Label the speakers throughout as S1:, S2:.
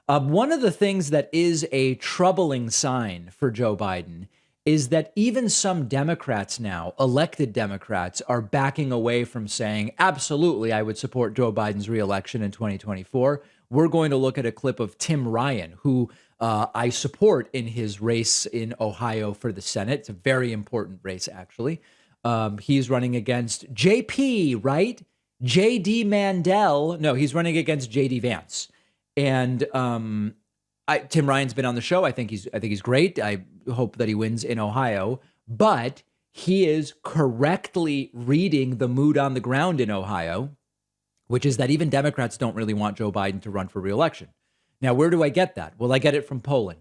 S1: One of the things that is a troubling sign for Joe Biden is that even some Democrats now, elected Democrats, are backing away from saying, absolutely, I would support Joe Biden's reelection in 2024. We're going to look at a clip of Tim Ryan, who I support in his race in Ohio for the Senate. It's a very important race, actually. He's running against JP, right? JD Mandel. No, he's running against JD Vance. And Tim Ryan's been on the show. I think he's great. I hope that he wins in Ohio, but he is correctly reading the mood on the ground in Ohio, which is that even Democrats don't really want Joe Biden to run for re-election. Now, where do I get that? Well, I get it from polling.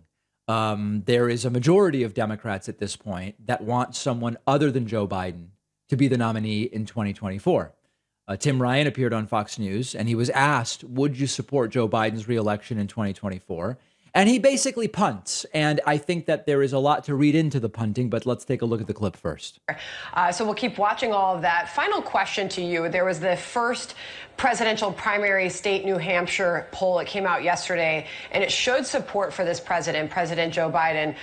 S1: There is a majority of Democrats at this point that want someone other than Joe Biden to be the nominee in 2024. Tim Ryan appeared on Fox News and he was asked, would you support Joe Biden's reelection in 2024? And he basically punts. And I think that there is a lot to read into the punting, but let's take a look at the clip first.
S2: So we'll keep watching all of that. Final question to you. There was the first presidential primary state New Hampshire poll. It came out yesterday, and it showed support for this president, President Joe Biden,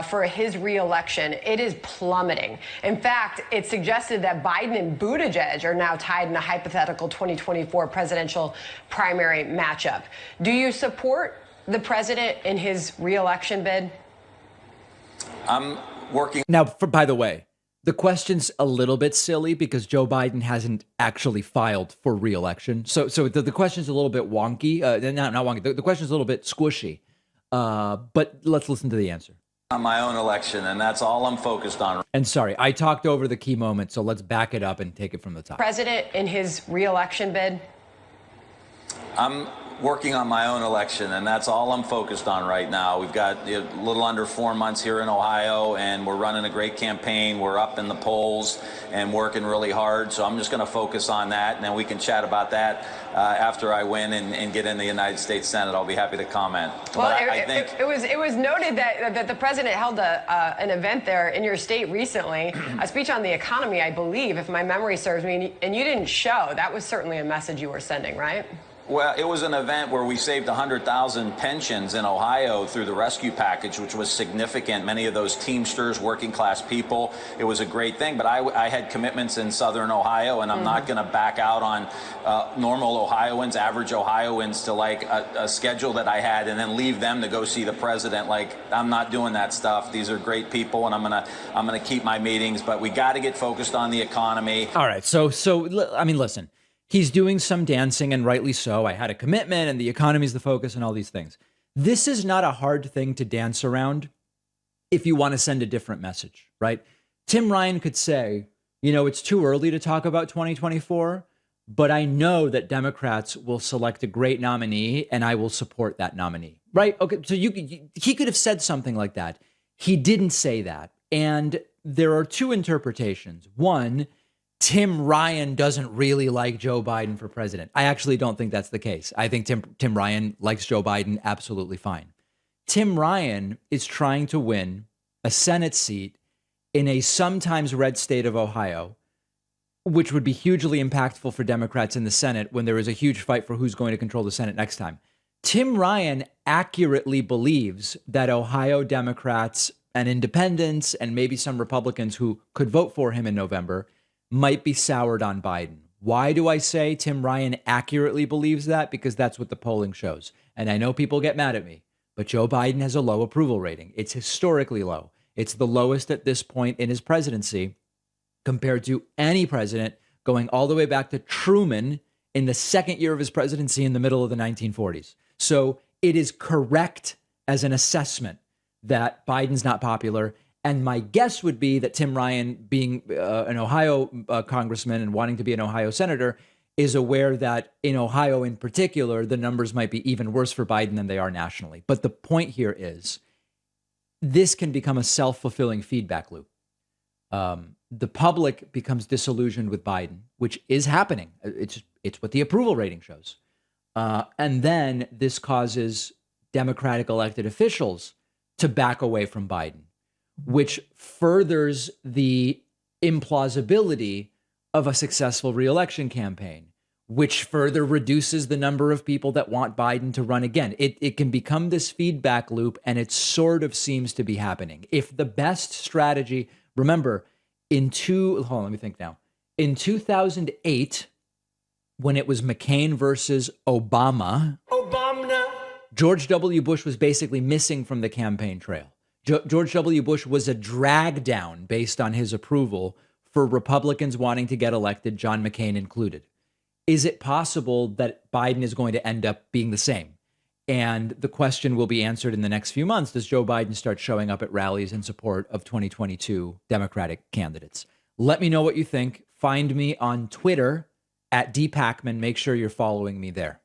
S2: for his reelection. It is plummeting. In fact, it suggested that Biden and Buttigieg are now tied in a hypothetical 2024 presidential primary matchup. Do you support the president in his reelection bid?
S3: I'm working.
S1: Now, by the way, the question's a little bit silly because Joe Biden hasn't actually filed for reelection. So the question's a little bit wonky. Not wonky. The question's a little bit squishy. But let's listen to the answer.
S3: On my own election, and that's all I'm focused on.
S1: And sorry, I talked over the key moment, so let's back it up and take it from the top.
S2: President in his reelection bid?
S3: I'm working on my own election, and that's all I'm focused on right now. We've got a little under 4 months here in Ohio, and we're running a great campaign. We're up in the polls and working really hard, so I'm just going to focus on that, and then we can chat about that after I win and get in the United States Senate. I'll be happy to comment.
S2: Well, I think it was noted that the president held an event there in your state recently, a speech on the economy, I believe, if my memory serves me, and you didn't show. That was certainly a message you were sending, right?
S3: Well, it was an event where we saved 100,000 pensions in Ohio through the rescue package, which was significant. Many of those Teamsters, working class people, it was a great thing. But I had commitments in Southern Ohio, and I'm not going to back out on normal Ohioans, average Ohioans, to like a schedule that I had and then leave them to go see the president. Like, I'm not doing that stuff. These are great people, and I'm gonna keep my meetings. But we got to get focused on the economy.
S1: All right. So I mean, listen. He's doing some dancing, and rightly so. I had a commitment, and the economy's the focus, and all these things. This is not a hard thing to dance around if you want to send a different message, right? Tim Ryan could say, you know, it's too early to talk about 2024, but I know that Democrats will select a great nominee, and I will support that nominee, right? Okay, so he could have said something like that. He didn't say that, and there are two interpretations. One, Tim Ryan doesn't really like Joe Biden for president. I actually don't think that's the case. I think Tim Ryan likes Joe Biden absolutely fine. Tim Ryan is trying to win a Senate seat in a sometimes red state of Ohio, which would be hugely impactful for Democrats in the Senate when there is a huge fight for who's going to control the Senate next time. Tim Ryan accurately believes that Ohio Democrats and independents and maybe some Republicans who could vote for him in November might be soured on Biden. Why do I say Tim Ryan accurately believes that? Because that's what the polling shows. And I know people get mad at me, but Joe Biden has a low approval rating. It's historically low. It's the lowest at this point in his presidency compared to any president going all the way back to Truman in the second year of his presidency in the middle of the 1940s. So it is correct as an assessment that Biden's not popular. And my guess would be that Tim Ryan, being an Ohio congressman and wanting to be an Ohio senator, is aware that in Ohio in particular, the numbers might be even worse for Biden than they are nationally. But the point here is this can become a self-fulfilling feedback loop. The public becomes disillusioned with Biden, which is happening. It's what the approval rating shows. And then this causes Democratic elected officials to back away from Biden, which furthers the implausibility of a successful reelection campaign, which further reduces the number of people that want Biden to run again. It can become this feedback loop, and it sort of seems to be happening. If the best strategy, remember, in 2008, when it was McCain versus Obama, George W. Bush was basically missing from the campaign trail. George W. Bush was a drag down based on his approval for Republicans wanting to get elected, John McCain included. Is it possible that Biden is going to end up being the same? And the question will be answered in the next few months. Does Joe Biden start showing up at rallies in support of 2022 Democratic candidates? Let me know what you think. Find me on Twitter at @dpacman. Make sure you're following me there.